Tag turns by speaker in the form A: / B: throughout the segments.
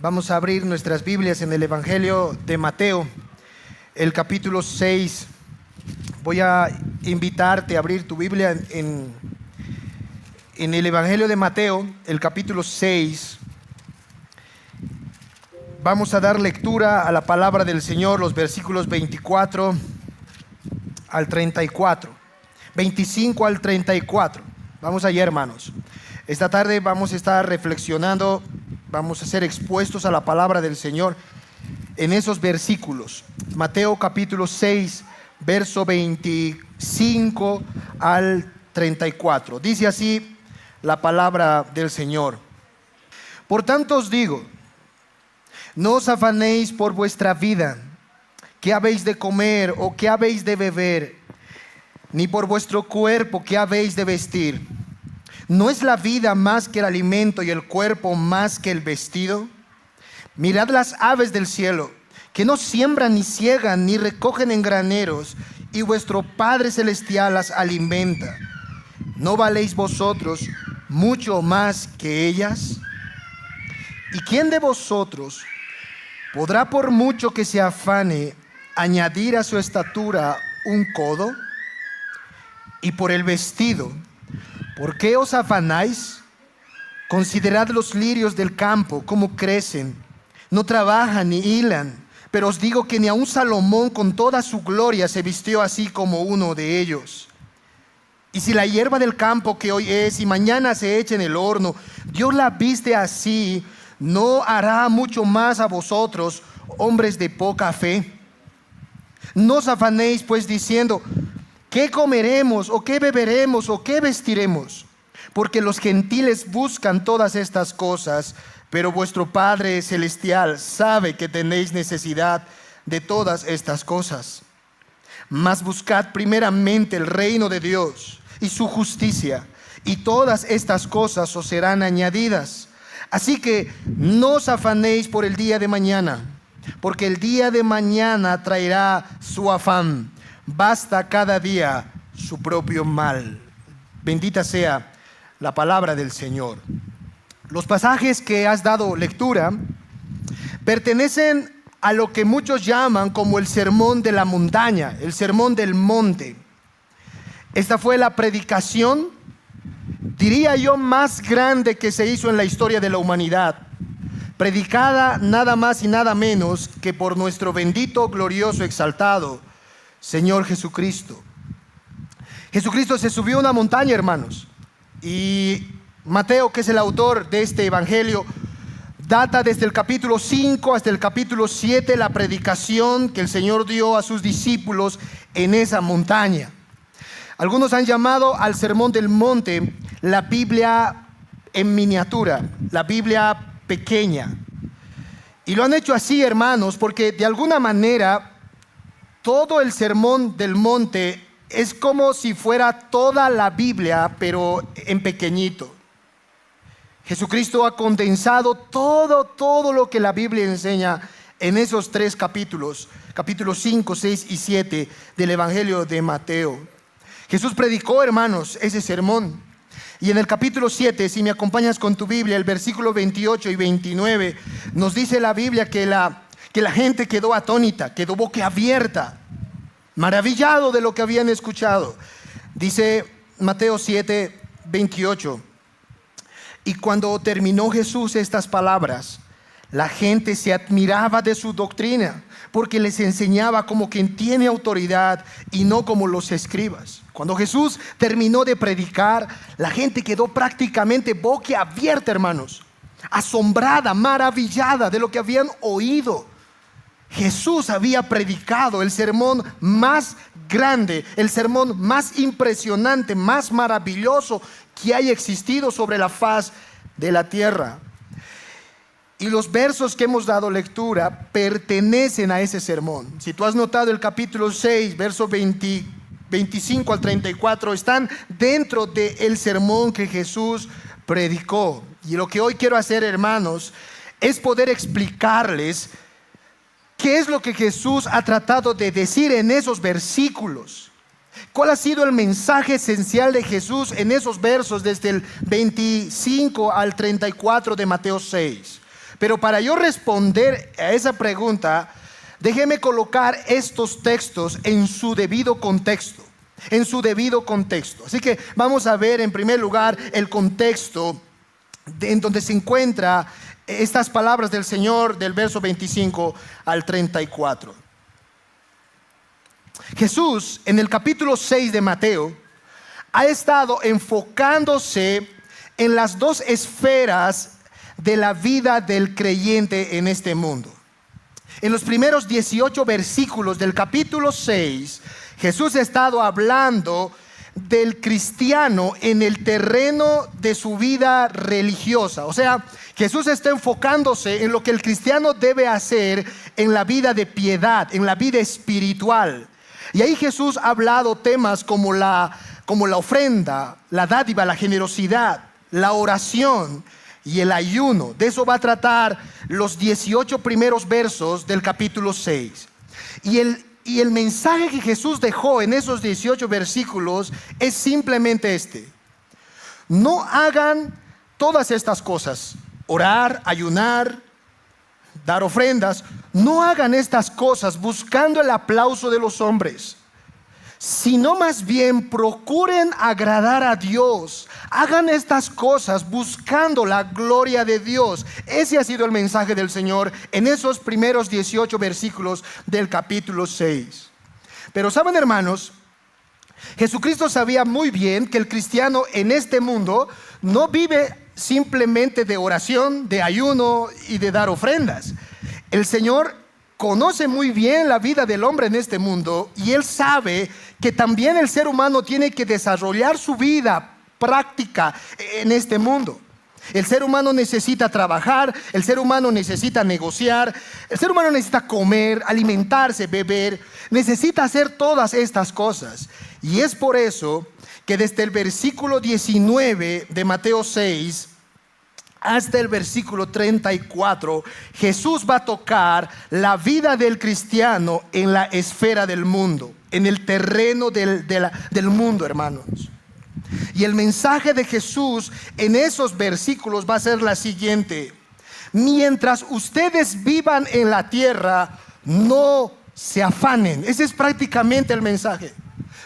A: Vamos a abrir nuestras Biblias en el Evangelio de Mateo, el capítulo 6. Voy a invitarte a abrir tu Biblia en el Evangelio de Mateo, el capítulo 6. Vamos a dar lectura a la palabra del Señor, los versículos 24 al 34. 25 al 34. Vamos allá, hermanos. Esta tarde vamos a estar reflexionando, vamos a ser expuestos a la palabra del Señor en esos versículos. Mateo capítulo 6, verso 25 al 34. Dice así la palabra del Señor. Por tanto os digo, no os afanéis por vuestra vida, qué habéis de comer o qué habéis de beber, ni por vuestro cuerpo, qué habéis de vestir. ¿No es la vida más que el alimento y el cuerpo más que el vestido? Mirad las aves del cielo, que no siembran ni ciegan ni recogen en graneros, y vuestro Padre Celestial las alimenta. ¿No valéis vosotros mucho más que ellas? ¿Y quién de vosotros podrá, por mucho que se afane, añadir a su estatura un codo? Y por el vestido, ¿por qué os afanáis? Considerad los lirios del campo, cómo crecen. No trabajan ni hilan, pero os digo que ni aun Salomón con toda su gloria se vistió así como uno de ellos. Y si la hierba del campo que hoy es y mañana se echa en el horno, Dios la viste así, ¿no hará mucho más a vosotros, hombres de poca fe? No os afanéis pues diciendo, ¿qué comeremos o qué beberemos o qué vestiremos? Porque los gentiles buscan todas estas cosas, pero vuestro Padre Celestial sabe que tenéis necesidad de todas estas cosas. Mas buscad primeramente el reino de Dios y su justicia, y todas estas cosas os serán añadidas. Así que no os afanéis por el día de mañana, porque el día de mañana traerá su afán. Basta cada día su propio mal. Bendita sea la palabra del Señor. Los pasajes que has dado lectura pertenecen a lo que muchos llaman como el sermón de la montaña, el sermón del monte. Esta fue la predicación, diría yo, más grande que se hizo en la historia de la humanidad, predicada nada más y nada menos que por nuestro bendito, glorioso, exaltado Señor Jesucristo. Jesucristo se subió a una montaña, hermanos, y Mateo, que es el autor de este evangelio, data desde el capítulo 5 hasta el capítulo 7 la predicación que el Señor dio a sus discípulos en esa montaña. Algunos han llamado al sermón del monte la Biblia en miniatura, la Biblia pequeña. Y lo han hecho así, hermanos, porque de alguna manera todo el sermón del monte es como si fuera toda la Biblia, pero en pequeñito. Jesucristo ha condensado todo lo que la Biblia enseña en esos 3 capítulos, capítulos 5, 6 y 7 del Evangelio de Mateo. Jesús predicó, hermanos, ese sermón. Y en el capítulo 7, si me acompañas con tu Biblia, el versículo 28 y 29, nos dice la Biblia que la gente quedó atónita, quedó boquiabierta, maravillado de lo que habían escuchado. Dice Mateo 7, 28. Y cuando terminó Jesús estas palabras, la gente se admiraba de su doctrina, porque les enseñaba como quien tiene autoridad y no como los escribas. Cuando Jesús terminó de predicar, la gente quedó prácticamente boquiabierta, hermanos, asombrada, maravillada de lo que habían oído. Jesús había predicado el sermón más grande, el sermón más impresionante, más maravilloso que haya existido sobre la faz de la tierra. Y los versos que hemos dado lectura pertenecen a ese sermón. Si tú has notado el capítulo 6, versos 25 al 34, están dentro del sermón que Jesús predicó. Y lo que hoy quiero hacer, hermanos, es poder explicarles qué es lo que Jesús ha tratado de decir en esos versículos. ¿Cuál ha sido el mensaje esencial de Jesús en esos versos desde el 25 al 34 de Mateo 6? Pero para yo responder a esa pregunta, déjeme colocar estos textos en su debido contexto. En su debido contexto. Así que vamos a ver en primer lugar el contexto en donde se encuentra estas palabras del Señor del verso 25 al 34. Jesús en el capítulo 6 de Mateo ha estado enfocándose en las dos esferas de la vida del creyente en este mundo. En los primeros 18 versículos del capítulo 6, Jesús ha estado hablando del cristiano en el terreno de su vida religiosa. O sea, Jesús está enfocándose en lo que el cristiano debe hacer en la vida de piedad, en la vida espiritual. Y ahí Jesús ha hablado temas como la ofrenda, la dádiva, la generosidad, la oración y el ayuno. De eso va a tratar los 18 primeros versos del capítulo 6. Y el mensaje que Jesús dejó en esos 18 versículos es simplemente este: no hagan todas estas cosas, orar, ayunar, dar ofrendas. No hagan estas cosas buscando el aplauso de los hombres, sino más bien procuren agradar a Dios. Hagan estas cosas buscando la gloria de Dios. Ese ha sido el mensaje del Señor en esos primeros 18 versículos del capítulo 6. Pero saben, hermanos, Jesucristo sabía muy bien que el cristiano en este mundo no vive simplemente de oración, de ayuno y de dar ofrendas. El Señor conoce muy bien la vida del hombre en este mundo y Él sabe que también el ser humano tiene que desarrollar su vida práctica en este mundo. El ser humano necesita trabajar, el ser humano necesita negociar, el ser humano necesita comer, alimentarse, beber, necesita hacer todas estas cosas. Y es por eso que desde el versículo 19 de Mateo 6 hasta el versículo 34, Jesús va a tocar la vida del cristiano en la esfera del mundo, en el terreno del mundo, hermanos. Y el mensaje de Jesús en esos versículos va a ser la siguiente: mientras ustedes vivan en la tierra, no se afanen. Ese es prácticamente el mensaje.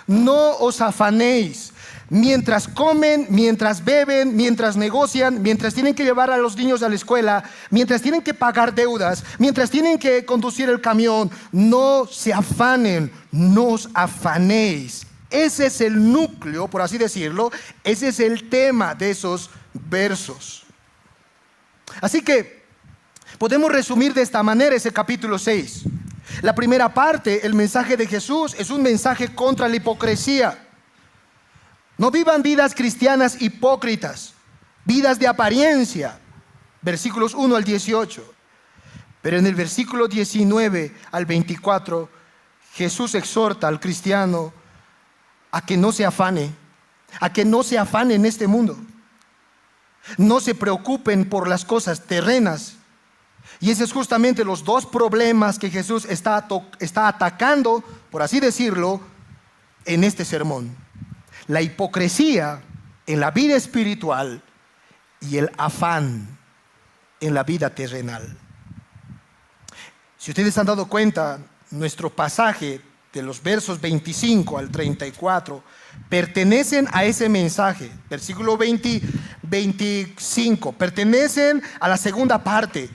A: No os afanéis. Mientras comen, mientras beben, mientras negocian, mientras tienen que llevar a los niños a la escuela, mientras tienen que pagar deudas, mientras tienen que conducir el camión, no se afanen, no os afanéis. Ese es el núcleo, por así decirlo, ese es el tema de esos versos. Así que podemos resumir de esta manera ese capítulo 6. La primera parte, el mensaje de Jesús, es un mensaje contra la hipocresía. No vivan vidas cristianas hipócritas, vidas de apariencia. Versículos 1 al 18. Pero en el versículo 19 al 24, Jesús exhorta al cristiano a que no se afane, en este mundo. No se preocupen por las cosas terrenas. Y esos es justamente los dos problemas que Jesús está atacando, por así decirlo, en este sermón: la hipocresía en la vida espiritual y el afán en la vida terrenal. Si ustedes se han dado cuenta, nuestro pasaje de los versos 25 al 34 pertenecen a ese mensaje. Versículo 25 pertenecen a la segunda parte.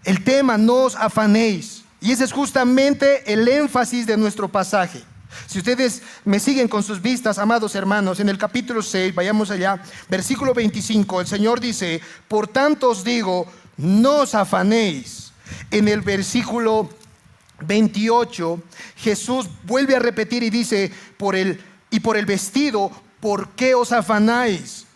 A: El tema: no os afanéis. Y ese es justamente el énfasis de nuestro pasaje. Si ustedes me siguen con sus vistas, amados hermanos, en el capítulo 6, vayamos allá, versículo 25, el Señor dice: por tanto os digo, no os afanéis. En el versículo 28, Jesús vuelve a repetir y dice: por el vestido, ¿por qué os afanáis?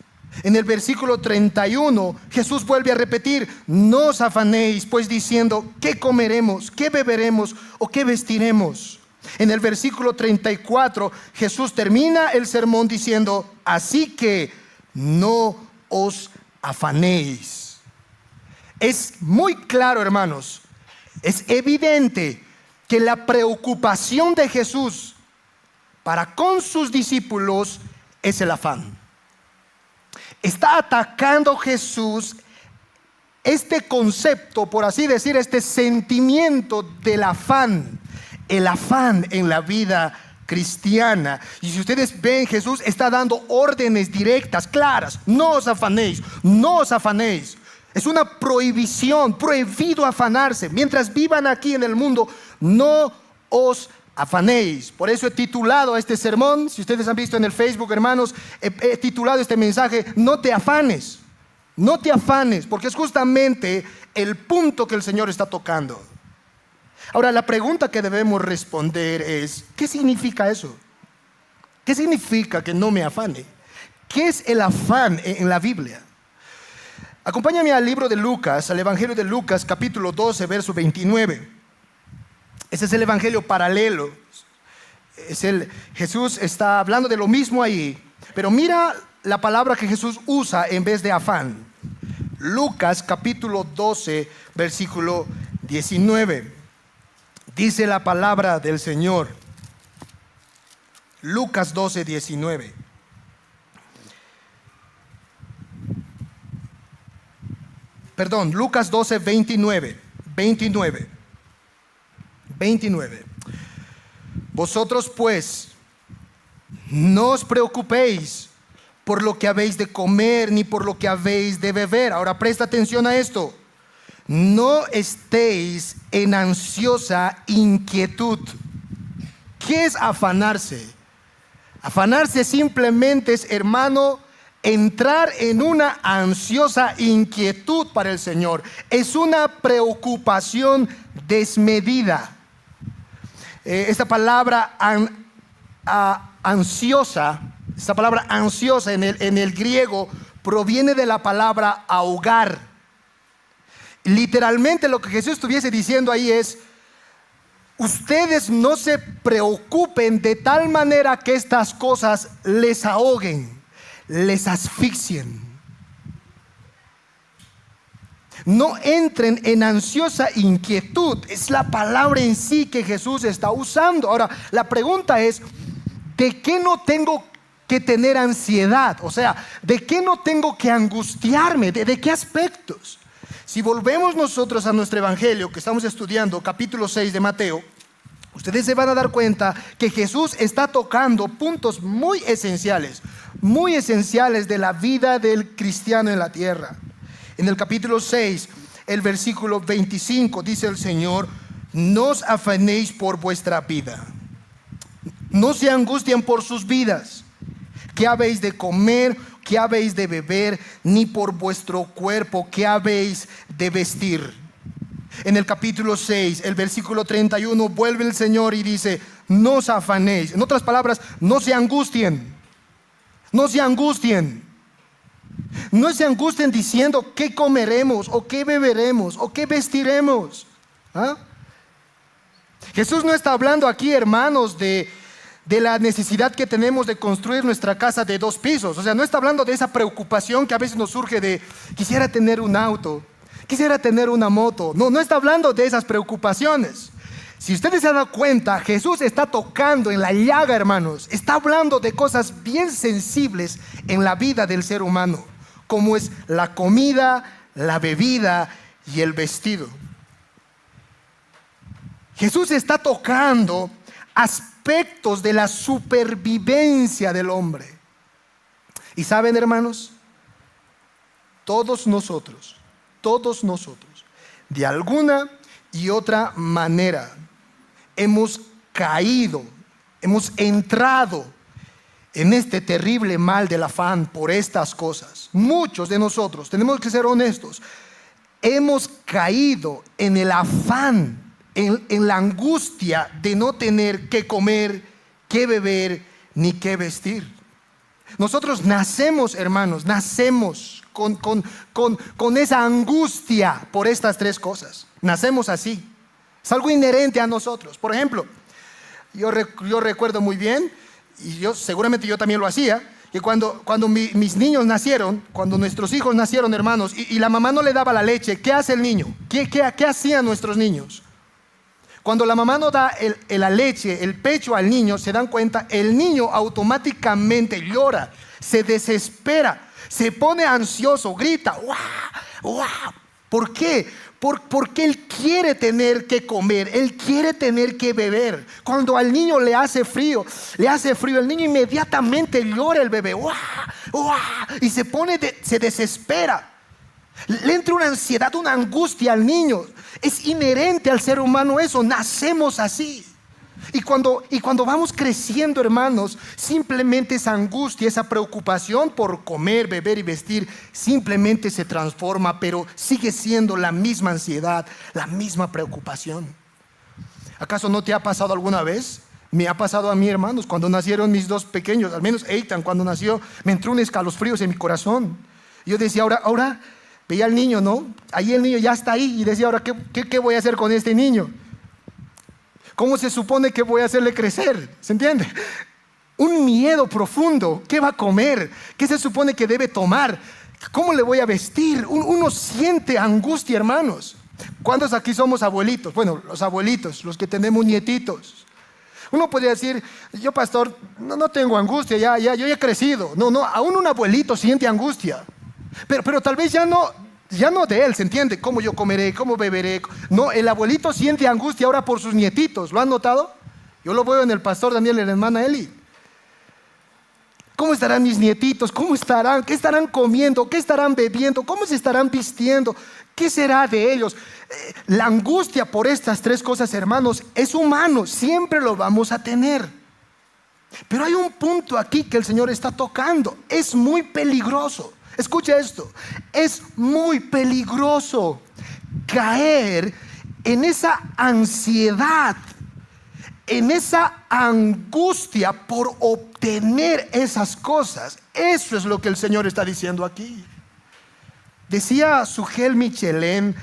A: En el versículo 31, Jesús vuelve a repetir: no os afanéis, pues diciendo, ¿qué comeremos, qué beberemos o qué vestiremos? En el versículo 34, Jesús termina el sermón diciendo: así que no os afanéis. Es muy claro, hermanos, es evidente que la preocupación de Jesús para con sus discípulos es el afán. Está atacando Jesús este concepto, por así decir, este sentimiento del afán, el afán en la vida cristiana. Y si ustedes ven, Jesús está dando órdenes directas, claras: no os afanéis, no os afanéis. Es una prohibición, prohibido afanarse. Mientras vivan aquí en el mundo, no os afanéis. Por eso he titulado este sermón, si ustedes han visto en el Facebook, hermanos, he titulado este mensaje: no te afanes, no te afanes, porque es justamente el punto que el Señor está tocando. Ahora, la pregunta que debemos responder es: ¿qué significa eso? ¿Qué significa que no me afane? ¿Qué es el afán en la Biblia? Acompáñame al libro de Lucas, al Evangelio de Lucas, capítulo 12, verso 29. Ese es el Evangelio paralelo. Jesús está hablando de lo mismo ahí, pero mira la palabra que Jesús usa en vez de afán. Lucas, capítulo 12, versículo 19. Dice la palabra del Señor. Lucas 12, 19. Perdón, Lucas 12, 29. 29. Vosotros pues, no os preocupéis por lo que habéis de comer, ni por lo que habéis de beber. Ahora presta atención a esto. No estéis en ansiosa inquietud. ¿Qué es afanarse? Afanarse simplemente es, hermano, entrar en una ansiosa inquietud para el Señor. Es una preocupación desmedida. Esta palabra ansiosa, esta palabra ansiosa en el griego proviene de la palabra ahogar. Literalmente lo que Jesús estuviese diciendo ahí es: ustedes no se preocupen de tal manera que estas cosas les ahoguen, les asfixien. No entren en ansiosa inquietud. Es la palabra en sí que Jesús está usando. Ahora, la pregunta es: ¿de qué no tengo que tener ansiedad? O sea, ¿de qué no tengo que angustiarme? ¿De qué aspectos? Si volvemos nosotros a nuestro evangelio que estamos estudiando, capítulo 6 de Mateo, ustedes se van a dar cuenta que Jesús está tocando puntos muy esenciales de la vida del cristiano en la tierra. En el capítulo 6, el versículo 25, dice el Señor: no os afanéis por vuestra vida, no se angustien por sus vidas, qué habéis de comer, qué habéis de beber, ni por vuestro cuerpo, qué habéis de vestir. En el capítulo 6, el versículo 31, vuelve el Señor y dice: no os afanéis. En otras palabras, no se angustien. No se angustien. No se angustien diciendo: ¿qué comeremos? ¿O qué beberemos? ¿O qué vestiremos? ¿Ah? Jesús no está hablando aquí, hermanos, de la necesidad que tenemos de construir nuestra casa de 2 pisos. O sea, no está hablando de esa preocupación que a veces nos surge de: quisiera tener un auto, quisiera tener una moto. No está hablando de esas preocupaciones. Si ustedes se dan cuenta, Jesús está tocando en la llaga, hermanos. Está hablando de cosas bien sensibles en la vida del ser humano, como es la comida, la bebida y el vestido. Jesús está tocando aspectos de la supervivencia del hombre. Y saben, hermanos, todos nosotros, de alguna y otra manera, hemos caído, hemos entrado en este terrible mal del afán por estas cosas. Muchos de nosotros, tenemos que ser honestos, hemos caído en el afán, en la angustia de no tener qué comer, qué beber, ni qué vestir. Nosotros nacemos, hermanos, nacemos con esa angustia por estas 3 cosas. Nacemos así. Es algo inherente a nosotros. Por ejemplo, yo recuerdo muy bien, y seguramente yo también lo hacía, que cuando mis niños nacieron, cuando nuestros hijos nacieron, hermanos, y la mamá no le daba la leche, ¿qué hace el niño? ¿Qué hacían nuestros niños? Cuando la mamá no da la leche, el pecho al niño, se dan cuenta, el niño automáticamente llora, se desespera, se pone ansioso, grita, ¡guau! ¡Guau! ¿Por qué? Porque él quiere tener que comer, él quiere tener que beber. Cuando al niño le hace frío, el niño inmediatamente llora, el bebé, ¡uah! ¡Uah! Y se desespera. Le entra una ansiedad, una angustia al niño. Es inherente al ser humano eso, nacemos así. Y cuando vamos creciendo, hermanos, simplemente esa angustia, esa preocupación por comer, beber y vestir, simplemente se transforma, pero sigue siendo la misma ansiedad, la misma preocupación. ¿Acaso no te ha pasado alguna vez? Me ha pasado a mí, hermanos, cuando nacieron mis dos pequeños, al menos Eitan, cuando nació, me entró un escalofríos en mi corazón. Yo decía, ahora veía al niño, ¿no? Ahí el niño ya está ahí, y decía, ahora, ¿qué voy a hacer con este niño? ¿Cómo se supone que voy a hacerle crecer? ¿Se entiende? Un miedo profundo. ¿Qué va a comer? ¿Qué se supone que debe tomar? ¿Cómo le voy a vestir? Uno siente angustia, hermanos. ¿Cuántos aquí somos abuelitos? Bueno, los abuelitos, los que tenemos nietitos. Uno podría decir, yo pastor, no tengo angustia, yo ya he crecido. No, aún un abuelito siente angustia. Pero tal vez ya no de él, ¿se entiende? ¿Cómo yo comeré? ¿Cómo beberé? No, el abuelito siente angustia ahora por sus nietitos. ¿Lo han notado? Yo lo veo en el pastor Daniel y en la hermana Eli. ¿Cómo estarán mis nietitos? ¿Cómo estarán? ¿Qué estarán comiendo? ¿Qué estarán bebiendo? ¿Cómo se estarán vistiendo? ¿Qué será de ellos? La angustia por estas tres cosas, hermanos, es humano. Siempre lo vamos a tener. Pero hay un punto aquí que el Señor está tocando. Es muy peligroso. Escucha esto, es muy peligroso caer en esa ansiedad, en esa angustia por obtener esas cosas. Eso es lo que el Señor está diciendo aquí. Decía Sugel Michelén,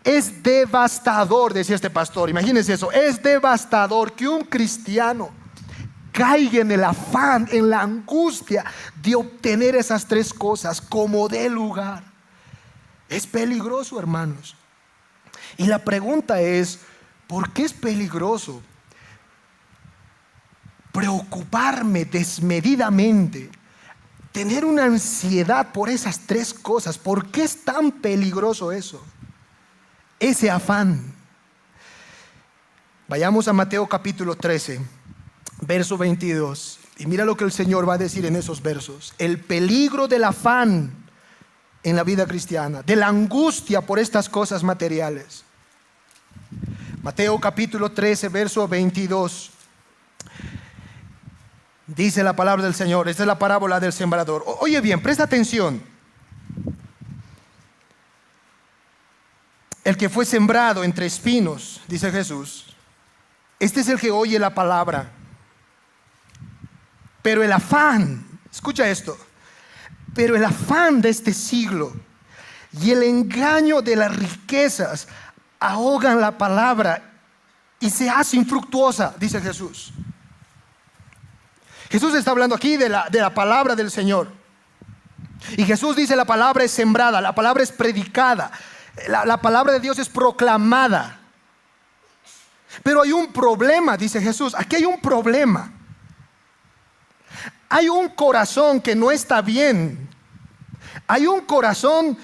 A: es devastador, decía este pastor, imagínense eso, es devastador que un cristiano caiga en el afán, en la angustia de obtener esas tres cosas como de lugar. Es peligroso, hermanos. Y la pregunta es, ¿por qué es peligroso preocuparme desmedidamente, tener una ansiedad por esas tres cosas? ¿Por qué es tan peligroso eso? Ese afán. Vayamos a Mateo capítulo 13. Verso 22. Y mira lo que el Señor va a decir en esos versos. El peligro del afán en la vida cristiana, de la angustia por estas cosas materiales. Mateo capítulo 13, verso 22. Dice la palabra del Señor. Esta es la parábola del sembrador. Oye bien, presta atención. El que fue sembrado entre espinos, dice Jesús, este es el que oye la palabra. Pero el afán, escucha esto, pero el afán de este siglo y el engaño de las riquezas ahogan la palabra y se hace infructuosa, dice Jesús. Jesús está hablando aquí de la palabra del Señor. Y Jesús dice la palabra es sembrada, la palabra es predicada, la palabra de Dios es proclamada. Pero hay un problema, dice Jesús, aquí hay un problema. Hay un corazón que no está bien. Hay un corazón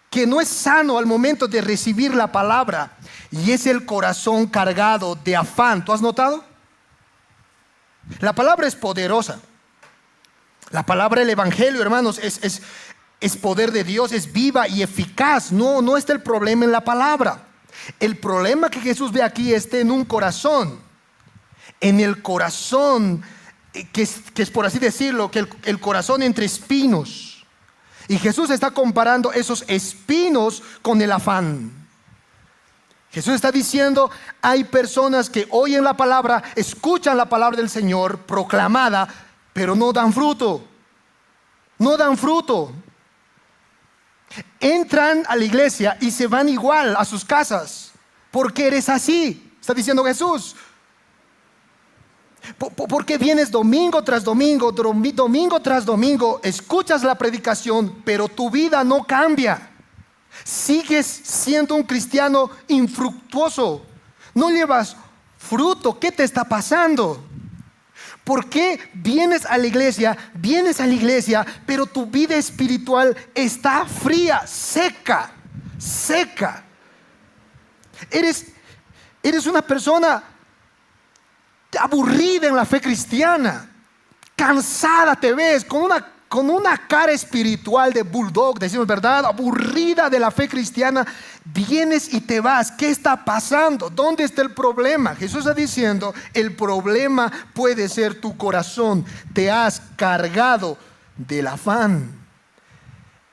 A: que no es sano al momento de recibir la palabra. Y es el corazón cargado de afán. ¿Tú has notado? La palabra es poderosa. La palabra del Evangelio, hermanos, es poder de Dios, es viva y eficaz. No está el problema en la palabra. El problema que Jesús ve aquí está en un corazón. En el corazón que es por así decirlo, que el corazón entre espinos. Y Jesús está comparando esos espinos con el afán. Jesús está diciendo, hay personas que oyen la palabra, escuchan la palabra del Señor proclamada, pero no dan fruto. No dan fruto. Entran a la iglesia y se van igual a sus casas. ¿Por qué eres así? Está diciendo Jesús. ¿Por qué vienes domingo tras domingo, domingo tras domingo, escuchas la predicación, pero tu vida no cambia? Sigues siendo un cristiano infructuoso. No llevas fruto. ¿Qué te está pasando? ¿Por qué vienes a la iglesia, pero tu vida espiritual está fría, seca? seca. Eres una persona aburrida en la fe cristiana, cansada te ves, con una cara espiritual de bulldog, decimos verdad, aburrida de la fe cristiana. Vienes y te vas. ¿Qué está pasando? ¿Dónde está el problema? Jesús está diciendo, el problema puede ser tu corazón. Te has cargado del afán.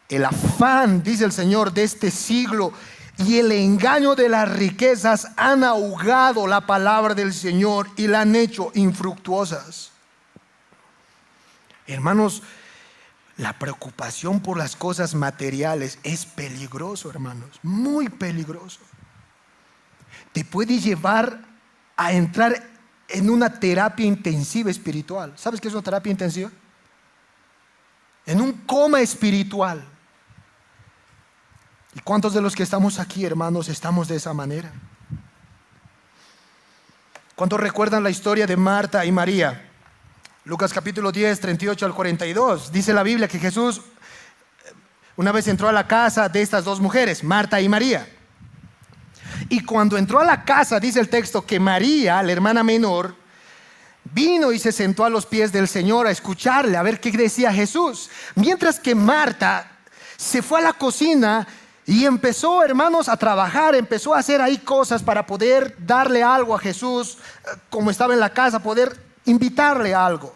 A: El afán, dice el Señor, de este siglo y el engaño de las riquezas han ahogado la palabra del Señor y la han hecho infructuosas. Hermanos, la preocupación por las cosas materiales es peligroso, hermanos, muy peligroso. Te puede llevar a entrar en una terapia intensiva espiritual. ¿Sabes qué es una terapia intensiva? En un coma espiritual. ¿Y cuántos de los que estamos aquí, hermanos, estamos de esa manera? ¿Cuántos recuerdan la historia de Marta y María? Lucas capítulo 10, 38 al 42. Dice la Biblia que Jesús una vez entró a la casa de estas dos mujeres, Marta y María. Y cuando entró a la casa, dice el texto, que María, la hermana menor, vino y se sentó a los pies del Señor a escucharle, a ver qué decía Jesús. Mientras que Marta se fue a la cocina y empezó, hermanos, a trabajar, empezó a hacer ahí cosas para poder darle algo a Jesús, como estaba en la casa, poder invitarle a algo.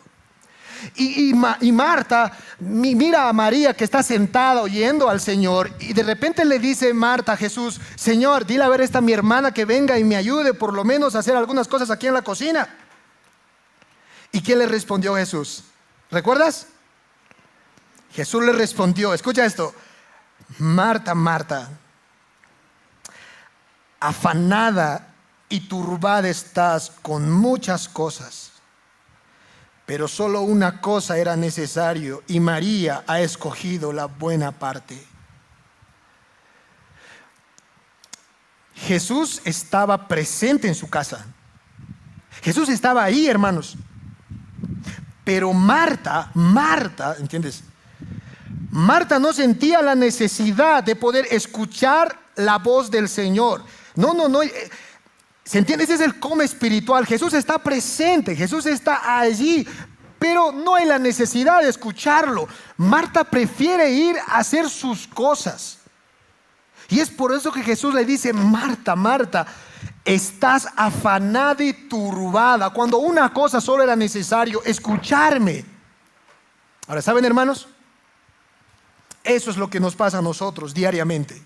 A: Y Marta mira a María que está sentada oyendo al Señor, y de repente le dice Marta a Jesús: Señor, dile a ver esta mi hermana que venga y me ayude por lo menos a hacer algunas cosas aquí en la cocina. ¿Y qué le respondió Jesús? ¿Recuerdas? Jesús le respondió, escucha esto: Marta, Marta, afanada y turbada estás con muchas cosas, pero solo una cosa era necesario, y María ha escogido la buena parte. Jesús estaba presente en su casa. Jesús estaba ahí, hermanos. Pero Marta, ¿entiendes? Marta no sentía la necesidad de poder escuchar la voz del Señor. No. ¿Se entiende? Ese es el coma espiritual. Jesús está presente, Jesús está allí, pero no hay la necesidad de escucharlo. Marta prefiere ir a hacer sus cosas. Y es por eso que Jesús le dice: Marta, Marta, estás afanada y turbada, cuando una cosa solo era necesario, escucharme. Ahora, ¿saben, hermanos? Eso es lo que nos pasa a nosotros diariamente.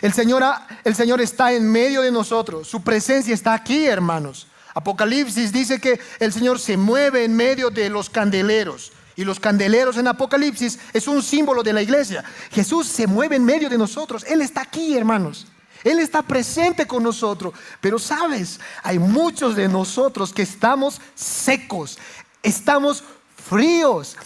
A: El Señor está en medio de nosotros. Su presencia está aquí, hermanos. Apocalipsis dice que el Señor se mueve en medio de los candeleros. Y los candeleros en Apocalipsis es un símbolo de la iglesia. Jesús se mueve en medio de nosotros. Él está aquí, hermanos. Él está presente con nosotros. Pero sabes, hay muchos de nosotros que estamos secos, estamos fríos,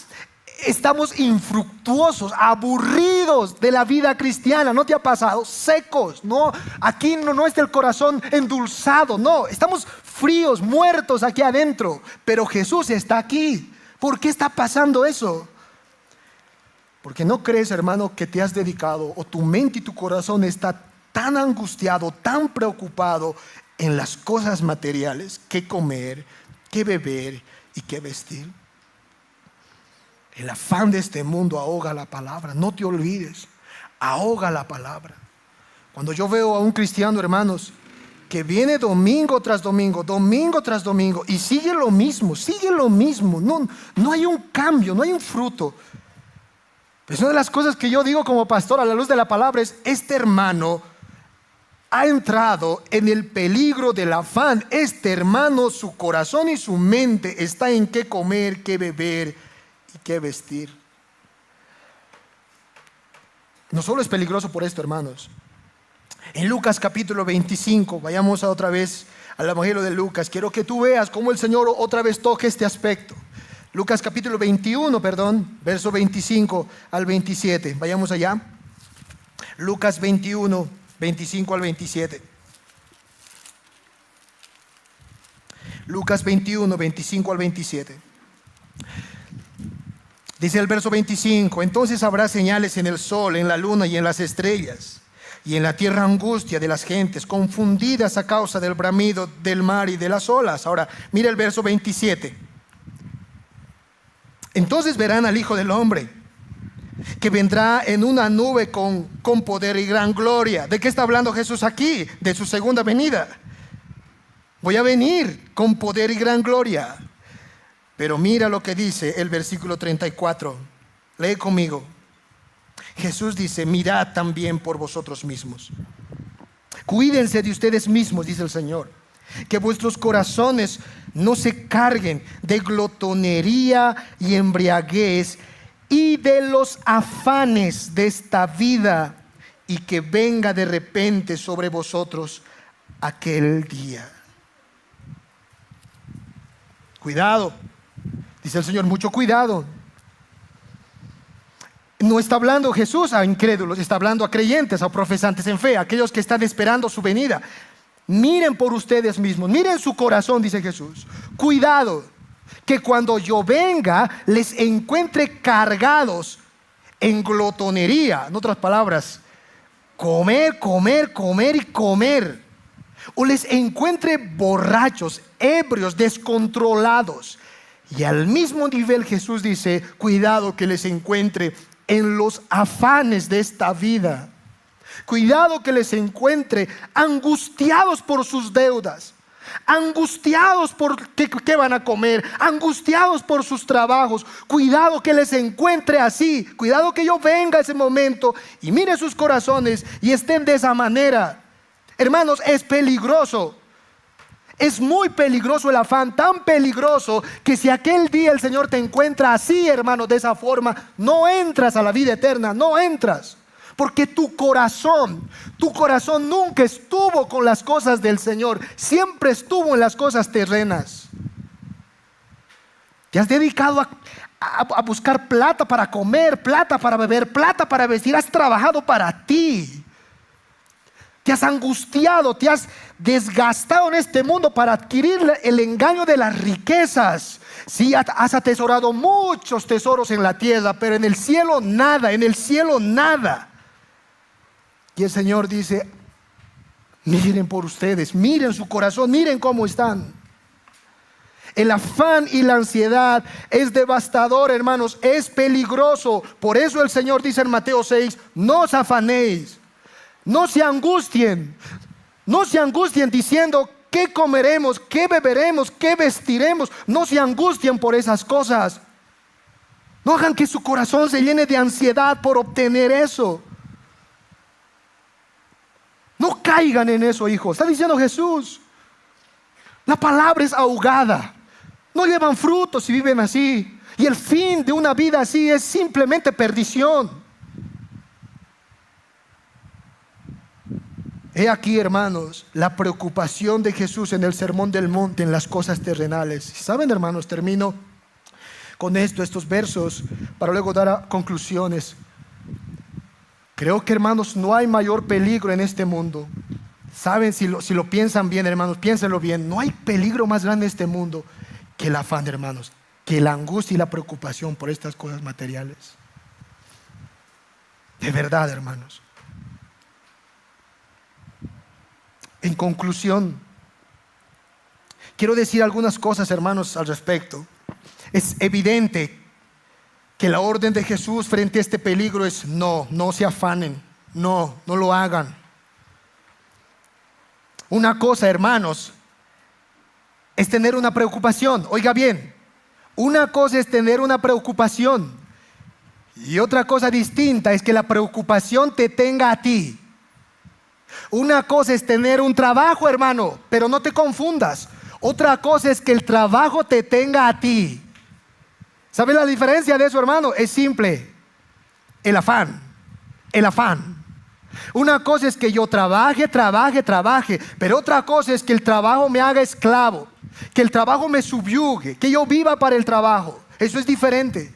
A: estamos infructuosos, aburridos de la vida cristiana. ¿No te ha pasado? Secos, no, aquí no está el corazón endulzado, no, estamos fríos, muertos aquí adentro. Pero Jesús está aquí. ¿Por qué está pasando eso? Porque no crees, hermano, que te has dedicado, o tu mente y tu corazón está tan angustiado, tan preocupado en las cosas materiales: qué comer, qué beber y qué vestir. El afán de este mundo ahoga la palabra. No te olvides, ahoga la palabra. Cuando yo veo a un cristiano, hermanos, que viene domingo tras domingo, y sigue lo mismo, no hay un cambio, no hay un fruto. Pues una de las cosas que yo digo como pastor a la luz de la palabra es: este hermano ha entrado en el peligro del afán. Este hermano, su corazón y su mente está en qué comer, qué beber y qué vestir. No solo es peligroso por esto, hermanos. En Lucas capítulo 25, vayamos otra vez al evangelio de Lucas. Quiero que tú veas cómo el Señor otra vez toca este aspecto. Lucas capítulo 21, verso 25 al 27. Vayamos allá. Lucas 21, 25 al 27. Lucas 21, 25 al 27. Dice el verso 25: entonces habrá señales en el sol, en la luna y en las estrellas, y en la tierra angustia de las gentes, confundidas a causa del bramido del mar y de las olas. Ahora, mira el verso 27. Entonces verán al Hijo del Hombre, que vendrá en una nube con poder y gran gloria. ¿De qué está hablando Jesús aquí? De su segunda venida. Voy a venir con poder y gran gloria. Pero mira lo que dice el versículo 34. Lee conmigo. Jesús dice: mirad también por vosotros mismos. Cuídense de ustedes mismos, dice el Señor, que vuestros corazones no se carguen de glotonería y embriaguez y de los afanes de esta vida, y que venga de repente sobre vosotros aquel día. Cuidado, dice el Señor, mucho cuidado. No está hablando Jesús a incrédulos, está hablando a creyentes, a profesantes en fe, a aquellos que están esperando su venida. Miren por ustedes mismos, miren su corazón, dice Jesús. Cuidado, que cuando yo venga les encuentre cargados en glotonería. En otras palabras, comer, comer, comer y comer. O les encuentre borrachos, ebrios, descontrolados. Y al mismo nivel Jesús dice: cuidado que les encuentre en los afanes de esta vida. Cuidado que les encuentre angustiados por sus deudas, angustiados por qué van a comer, angustiados por sus trabajos. Cuidado que les encuentre así. Cuidado que yo venga ese momento y mire sus corazones y estén de esa manera. Hermanos, es peligroso. Es muy peligroso el afán, tan peligroso que si aquel día el Señor te encuentra así, hermano, de esa forma, no entras a la vida eterna, no entras. Porque tu corazón nunca estuvo con las cosas del Señor, siempre estuvo en las cosas terrenas. Te has dedicado a buscar plata para comer, plata para beber, plata para vestir. Has trabajado para ti. Te has angustiado, te has desgastado en este mundo para adquirir el engaño de las riquezas. Sí, has atesorado muchos tesoros en la tierra, pero en el cielo nada, en el cielo nada. Y el Señor dice: miren por ustedes, miren su corazón, miren cómo están. El afán y la ansiedad es devastador, hermanos, es peligroso. Por eso el Señor dice en Mateo 6: no os afanéis, no se angustien diciendo: ¿qué comeremos? ¿Qué beberemos? ¿Qué vestiremos? No se angustien por esas cosas. No hagan que su corazón se llene de ansiedad por obtener eso. No caigan en eso, hijos. Está diciendo Jesús. La palabra es ahogada. No llevan frutos si viven así. Y el fin de una vida así es simplemente perdición. He aquí, hermanos, la preocupación de Jesús en el Sermón del Monte, en las cosas terrenales. ¿Saben, hermanos? Termino con estos versos para luego dar conclusiones. Creo que, hermanos, no hay mayor peligro en este mundo. Saben, si lo piensan bien, hermanos, piénsenlo bien. No hay peligro más grande en este mundo que el afán, hermanos, que la angustia y la preocupación por estas cosas materiales. De verdad, hermanos. En conclusión, quiero decir algunas cosas, hermanos, al respecto. Es evidente que la orden de Jesús frente a este peligro es: no se afanen, no lo hagan. Una cosa, hermanos, es tener una preocupación. Oiga bien, una cosa es tener una preocupación y otra cosa distinta es que la preocupación te tenga a ti. Una cosa es tener un trabajo, hermano, pero no te confundas. Otra cosa es que el trabajo te tenga a ti. ¿Sabe la diferencia de eso, hermano? Es simple. El afán. Una cosa es que yo trabaje, pero otra cosa es que el trabajo me haga esclavo, que el trabajo me subyugue, que yo viva para el trabajo. Eso es diferente.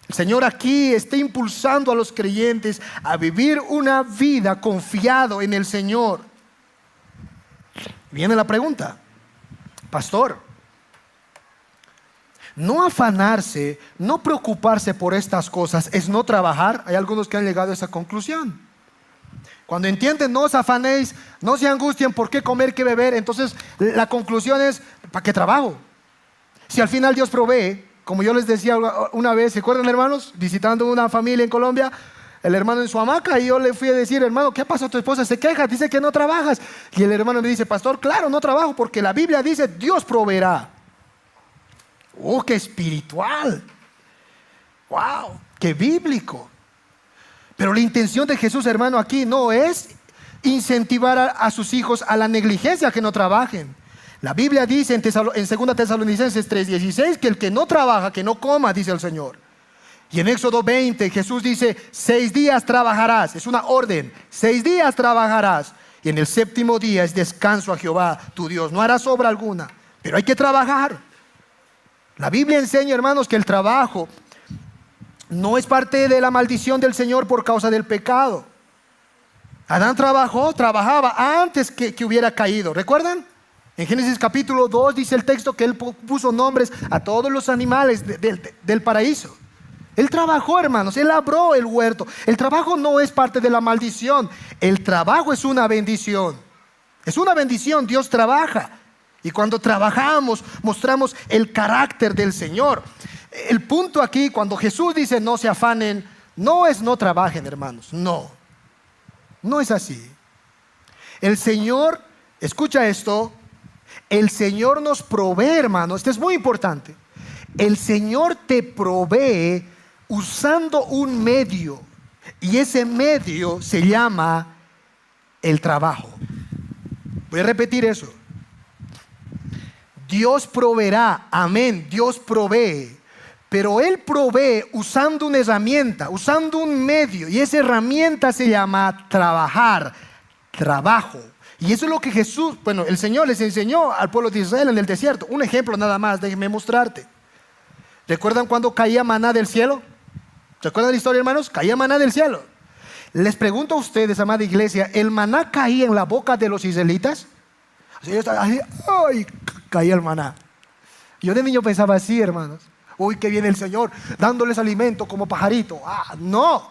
A: El Señor aquí está impulsando a los creyentes a vivir una vida confiado en el Señor. Viene la pregunta: pastor, No afanarse, no preocuparse por estas cosas es no trabajar. Hay algunos que han llegado a esa conclusión. Cuando entienden, no os afanéis, no se angustien por qué comer, qué beber, entonces la conclusión es, ¿para qué trabajo? Si al final Dios provee, como yo les decía una vez, ¿se acuerdan, hermanos? Visitando una familia en Colombia, el hermano en su hamaca, y yo le fui a decir, hermano, ¿qué pasó? Tu esposa se queja, dice que no trabajas. Y el hermano me dice, pastor, claro, no trabajo porque la Biblia dice, Dios proveerá. ¡Oh, qué espiritual! ¡Wow! ¡Qué bíblico! Pero la intención de Jesús, hermano, aquí no es incentivar a sus hijos a la negligencia, que no trabajen. La Biblia dice en 2 Tesalonicenses 3:16 que el que no trabaja, que no coma, dice el Señor. Y en Éxodo 20 Jesús dice, 6 días trabajarás, es una orden, 6 días trabajarás. Y en el 7º día es descanso a Jehová, tu Dios. No harás obra alguna, pero hay que trabajar. La Biblia enseña, hermanos, que el trabajo no es parte de la maldición del Señor por causa del pecado. Adán trabajaba antes que hubiera caído. ¿Recuerdan? En Génesis capítulo 2 dice el texto que él puso nombres a todos los animales del paraíso. Él trabajó, hermanos, él labró el huerto. El trabajo no es parte de la maldición. El trabajo es una bendición. Es una bendición, Dios trabaja. Y cuando trabajamos, mostramos el carácter del Señor. El punto aquí, cuando Jesús dice no se afanen, no es no trabajen, hermanos. No es así. El Señor, escucha esto, el Señor nos provee, hermanos. Esto es muy importante. El Señor te provee usando un medio, y ese medio se llama el trabajo. Voy a repetir eso. Dios proveerá, amén, Dios provee, pero Él provee usando una herramienta, usando un medio, y esa herramienta se llama trabajar, trabajo. Y eso es lo que Jesús, el Señor les enseñó al pueblo de Israel en el desierto. Un ejemplo nada más, déjenme mostrarte. ¿Recuerdan cuando caía maná del cielo? ¿Recuerdan la historia, hermanos? Caía maná del cielo. Les pregunto a ustedes, amada iglesia, ¿el maná caía en la boca de los israelitas? ¡Ay! Caía el maná. Yo de niño pensaba así, hermanos. Uy, que viene el Señor dándoles alimento como pajarito. No.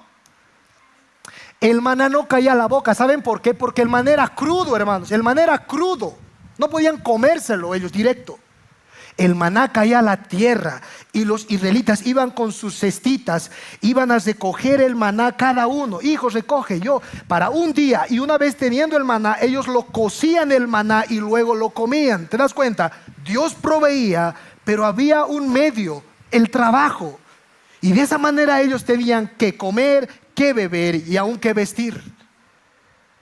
A: El maná no caía a la boca. ¿Saben por qué? Porque el maná era crudo, hermanos. El maná era crudo. No podían comérselo ellos directo. El maná caía a la tierra y los israelitas iban con sus cestitas, iban a recoger el maná cada uno. Hijo, recoge yo para un día, y una vez teniendo el maná, ellos lo cocían el maná y luego lo comían. ¿Te das cuenta? Dios proveía, pero había un medio, el trabajo. Y de esa manera ellos tenían que comer, que beber y aún que vestir.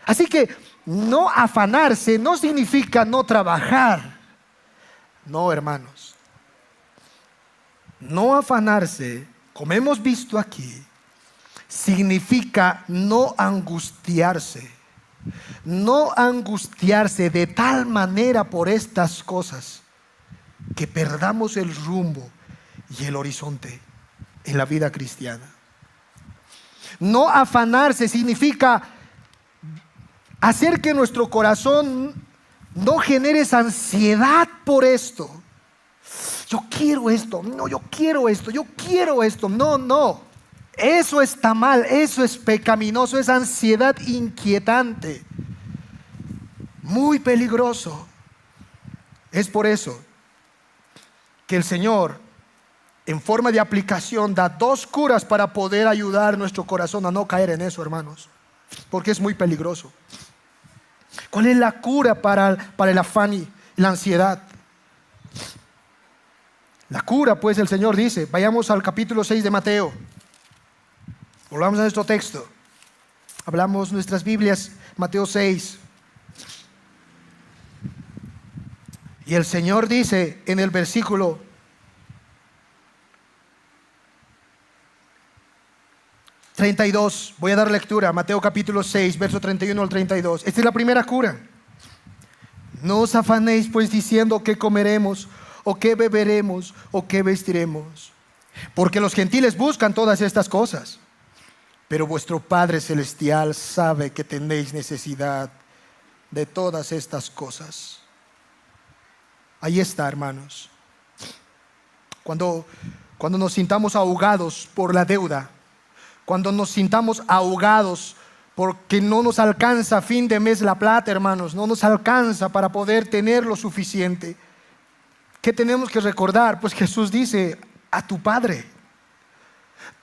A: Así que no afanarse no significa no trabajar. No, hermanos. No afanarse, como hemos visto aquí, significa no angustiarse. No angustiarse de tal manera por estas cosas que perdamos el rumbo y el horizonte en la vida cristiana. No afanarse significa hacer que nuestro corazón no genere esa ansiedad por esto. Yo quiero esto, no, yo quiero esto, yo quiero esto. No, eso está mal, eso es pecaminoso, es ansiedad inquietante, muy peligroso. Es por eso que el Señor, en forma de aplicación, da 2 curas para poder ayudar nuestro corazón a no caer en eso, hermanos, porque es muy peligroso. ¿Cuál es la cura para el afán y la ansiedad? La cura, pues, el Señor dice, vayamos al capítulo 6 de Mateo. Volvamos a nuestro texto. Hablamos nuestras Biblias, Mateo 6. Y el Señor dice en el versículo 32, voy a dar lectura, Mateo capítulo 6, verso 31 al 32. Esta es la primera cura. No os afanéis pues diciendo qué comeremos, o qué beberemos, o qué vestiremos, porque los gentiles buscan todas estas cosas, pero vuestro Padre Celestial sabe que tenéis necesidad de todas estas cosas. Ahí está, hermanos. Cuando nos sintamos ahogados por la deuda, cuando nos sintamos ahogados porque no nos alcanza a fin de mes la plata, hermanos, no nos alcanza para poder tener lo suficiente. ¿Qué tenemos que recordar? Pues Jesús dice: a tu Padre.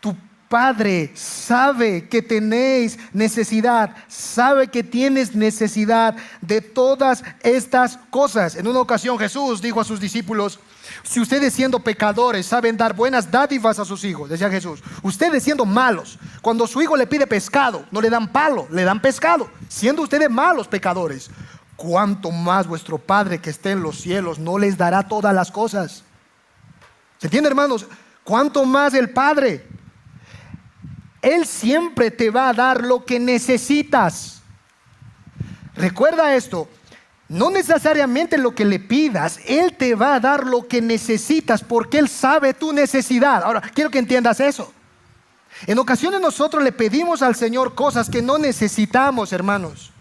A: Tu Padre sabe que tenéis necesidad, sabe que tienes necesidad de todas estas cosas. En una ocasión Jesús dijo a sus discípulos: si ustedes siendo pecadores saben dar buenas dádivas a sus hijos, decía Jesús, ustedes siendo malos, cuando su hijo le pide pescado, no le dan palo, le dan pescado, siendo ustedes malos pecadores, ¿cuánto más vuestro Padre que esté en los cielos no les dará todas las cosas? ¿Se entiende, hermanos? ¿Cuánto más el Padre? Él siempre te va a dar lo que necesitas. Recuerda esto: no necesariamente lo que le pidas, Él te va a dar lo que necesitas, porque Él sabe tu necesidad. Ahora, quiero que entiendas eso. En ocasiones nosotros le pedimos al Señor cosas que no necesitamos, hermanos.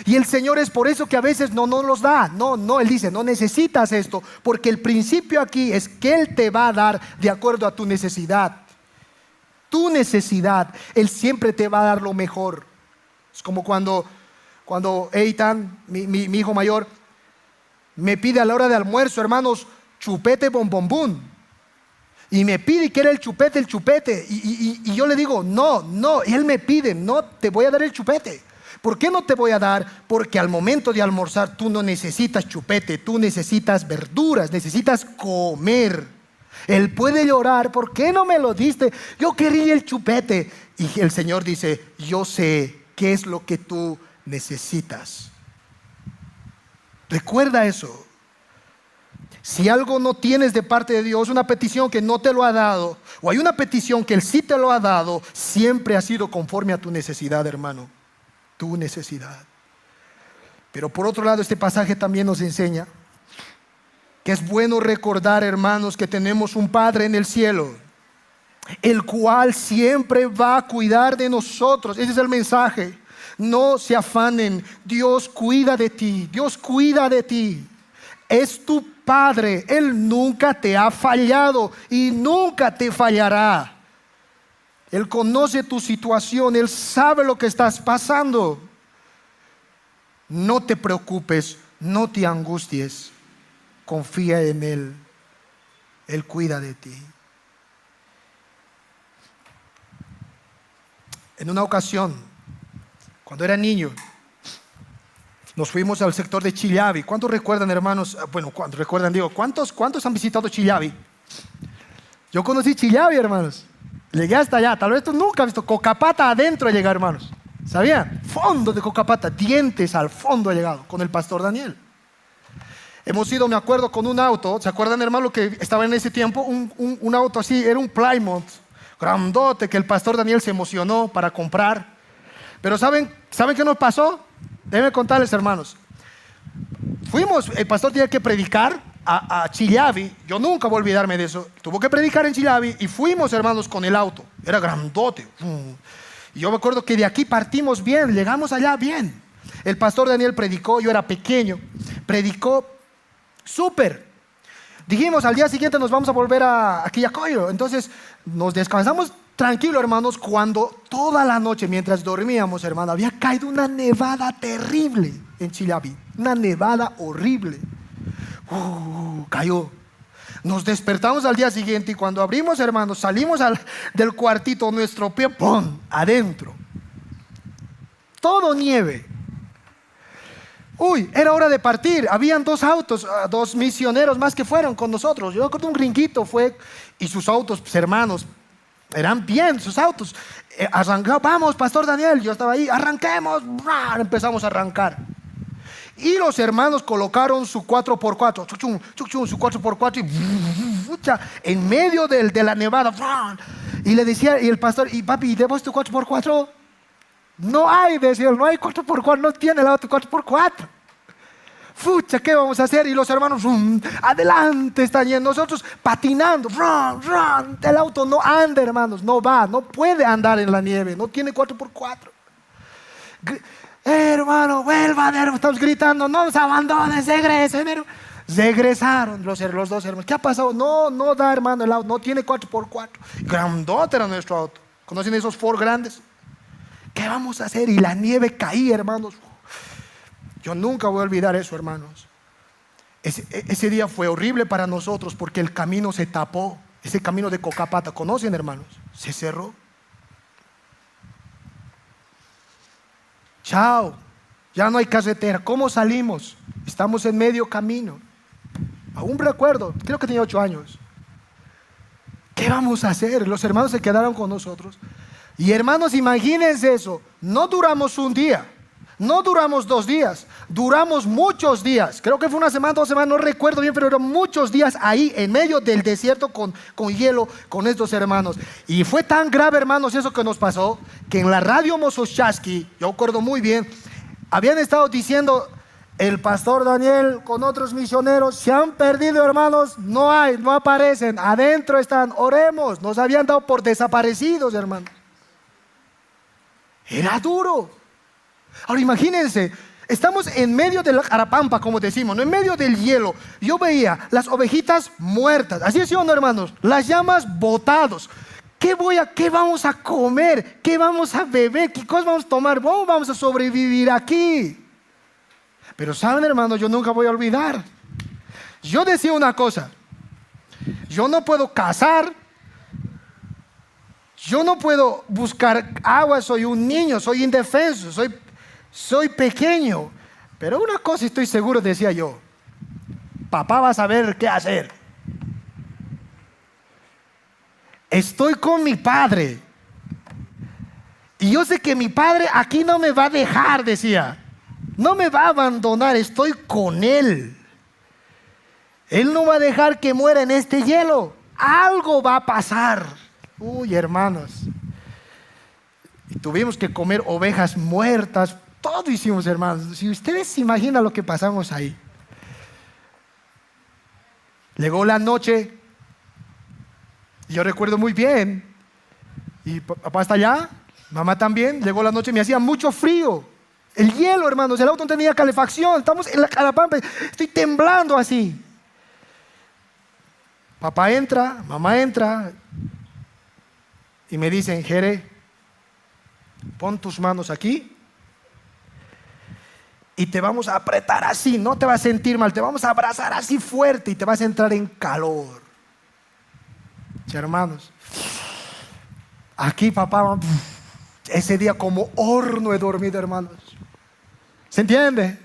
A: Y el Señor es por eso que a veces no nos los da. No, Él dice: no necesitas esto, porque el principio aquí es que Él te va a dar de acuerdo a tu necesidad. Tu necesidad, Él siempre te va a dar lo mejor. Es como cuando Eitan, mi hijo mayor, me pide a la hora de almuerzo, hermanos, chupete bombombún. Y me pide y quiere el chupete. Y yo le digo: no. Y él me pide: no te voy a dar el chupete. ¿Por qué no te voy a dar? Porque al momento de almorzar tú no necesitas chupete, tú necesitas verduras, necesitas comer. Él puede llorar: ¿por qué no me lo diste? Yo quería el chupete. Y el Señor dice: yo sé qué es lo que tú necesitas. Recuerda eso. Si algo no tienes de parte de Dios, una petición que no te lo ha dado, o hay una petición que Él sí te lo ha dado, siempre ha sido conforme a tu necesidad, hermano. Tu necesidad. Pero por otro lado, este pasaje también nos enseña que es bueno recordar, hermanos, que tenemos un Padre en el cielo, el cual siempre va a cuidar de nosotros. Ese es el mensaje. No se afanen, Dios cuida de ti, Dios cuida de ti. Es tu Padre, Él nunca te ha fallado y nunca te fallará. Él conoce tu situación, Él sabe lo que estás pasando. No te preocupes, no te angusties, confía en Él, Él cuida de ti. En una ocasión, cuando era niño, nos fuimos al sector de Chillavi. ¿Cuántos recuerdan, hermanos? Bueno, ¿cuántos recuerdan? Digo, ¿cuántos han visitado Chillavi? Yo conocí Chillavi, hermanos. Llegué hasta allá. Tal vez tú nunca has visto Cocapata adentro llegar, hermanos. ¿Sabían? Fondo de Cocapata, dientes al fondo ha llegado con el pastor Daniel. Hemos ido, me acuerdo, con un auto. ¿Se acuerdan, hermano, que estaba en ese tiempo? Un auto así, era un Plymouth grandote que el pastor Daniel se emocionó para comprar. Pero ¿saben qué nos pasó? Déjenme contarles, hermanos. Fuimos, el pastor tenía que predicar a Chillavi. Yo nunca voy a olvidarme de eso. Tuvo que predicar en Chillavi y fuimos, hermanos, con el auto. Era grandote. Y yo me acuerdo que de aquí partimos bien, llegamos allá bien. El pastor Daniel predicó, yo era pequeño, predicó súper. Dijimos: al día siguiente nos vamos a volver a Quillacollo. Entonces nos descansamos tranquilo, hermanos, cuando toda la noche, mientras dormíamos, hermano, había caído una nevada terrible en Chillavi. Una nevada horrible. Cayó. Nos despertamos al día siguiente y cuando abrimos, hermanos, salimos del cuartito, nuestro pie, ¡pum!, adentro. Todo nieve. Era hora de partir. Habían dos autos, dos misioneros más que fueron con nosotros. Yo recuerdo un gringuito fue y sus autos, pues, hermanos, eran bien sus autos. Arrancamos: vamos, pastor Daniel. Yo estaba ahí: arranquemos. Empezamos a arrancar. Y los hermanos colocaron su 4x4, su 4x4 y en medio de la nevada. Y le decía, y el pastor: y papi, ¿debes tu 4x4? No hay, decía, no hay 4x4, no tiene el auto 4x4. ¿Qué vamos a hacer? Y los hermanos, adelante están yendo, nosotros patinando. El auto no anda, hermanos, no va, no puede andar en la nieve, no tiene 4x4. Hermano, vuelvan, estamos gritando: no nos abandones, regresen. Regresaron los dos hermanos. ¿Qué ha pasado? No da, hermano, el auto. No tiene 4x4. Grandote era nuestro auto. ¿Conocen esos Ford grandes? ¿Qué vamos a hacer? Y la nieve caía, hermanos. Yo nunca voy a olvidar eso, hermanos. Ese día fue horrible para nosotros porque el camino se tapó. Ese camino de Cocapata, ¿conocen, hermanos? Se cerró. Chao, ya no hay carretera. ¿Cómo salimos? Estamos en medio camino. Aún recuerdo, creo que tenía 8 años. ¿Qué vamos a hacer? Los hermanos se quedaron con nosotros. Y hermanos, imagínense eso. No duramos un día, no duramos 2 días, duramos muchos días. Creo que fue 1 semana, 2 semanas, no recuerdo bien, pero eran muchos días ahí en medio del desierto con hielo con estos hermanos. Y fue tan grave, hermanos, eso que nos pasó, que en la radio Mosochaski, yo acuerdo muy bien, habían estado diciendo: el pastor Daniel con otros misioneros se han perdido, hermanos, no aparecen, adentro están, oremos. Nos habían dado por desaparecidos, hermanos. Era duro. Ahora imagínense, estamos en medio de la Carapampa, como decimos, no en medio del hielo. Yo veía las ovejitas muertas, así es, ¿sí o no, hermanos? Las llamas botados. ¿Qué vamos a comer? ¿Qué vamos a beber? ¿Qué cosas vamos a tomar? ¿Cómo vamos a sobrevivir aquí? Pero saben, hermanos, yo nunca voy a olvidar. Yo decía una cosa: yo no puedo cazar, yo no puedo buscar agua, soy un niño, soy indefenso, soy pequeño. Pero una cosa estoy seguro, decía yo: papá va a saber qué hacer. Estoy con mi padre. Y yo sé que mi padre aquí no me va a dejar, decía. No me va a abandonar, estoy con él. Él no va a dejar que muera en este hielo. Algo va a pasar. Uy, hermanos. Y tuvimos que comer ovejas muertas. Todo hicimos, hermanos. Si ustedes se imaginan lo que pasamos ahí. Llegó la noche. Yo recuerdo muy bien. Y papá está allá, mamá también. Llegó la noche, me hacía mucho frío. El hielo, hermanos, el auto no tenía calefacción. Estamos en la Carapampa, estoy temblando así. Papá entra, mamá entra y me dicen: Jere, pon tus manos aquí y te vamos a apretar así, no te vas a sentir mal, te vamos a abrazar así fuerte y te vas a entrar en calor. Hermanos, aquí papá, ese día como horno he dormido, hermanos. ¿Se entiende?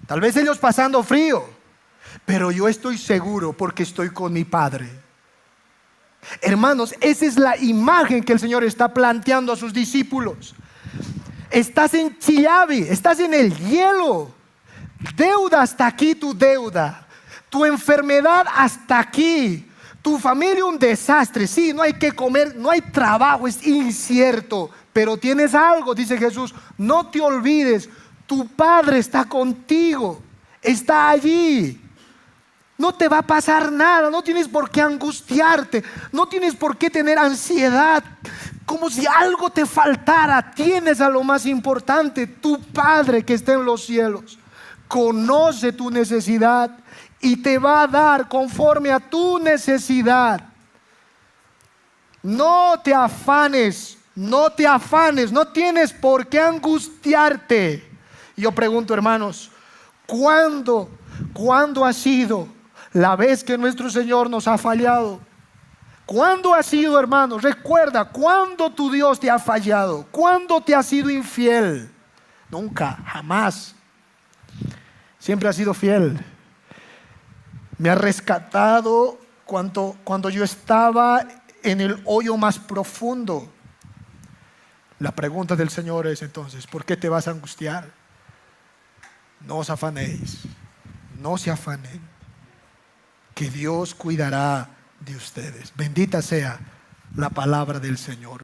A: Tal vez ellos pasando frío, pero yo estoy seguro porque estoy con mi Padre. Hermanos, esa es la imagen que el Señor está planteando a sus discípulos. Estás en Chiavi, estás en el hielo. Deuda hasta aquí, tu deuda. Tu enfermedad hasta aquí. Tu familia un desastre. Sí, no hay que comer, no hay trabajo, es incierto. Pero tienes algo, dice Jesús. No te olvides. Tu Padre está contigo, está allí. No te va a pasar nada, no tienes por qué angustiarte, no tienes por qué tener ansiedad, como si algo te faltara. Tienes a lo más importante, tu Padre que está en los cielos. Conoce tu necesidad y te va a dar conforme a tu necesidad. No te afanes, no tienes por qué angustiarte. Yo pregunto, hermanos, ¿cuándo ha sido la vez que nuestro Señor nos ha fallado? ¿Cuándo ha sido, hermanos? Recuerda, ¿cuándo tu Dios te ha fallado? ¿Cuándo te ha sido infiel? Nunca, jamás. Siempre ha sido fiel. Me ha rescatado cuando yo estaba en el hoyo más profundo. La pregunta del Señor es entonces: ¿por qué te vas a angustiar? No os afanéis, no se afanen, que Dios cuidará de ustedes. Bendita sea la palabra del Señor.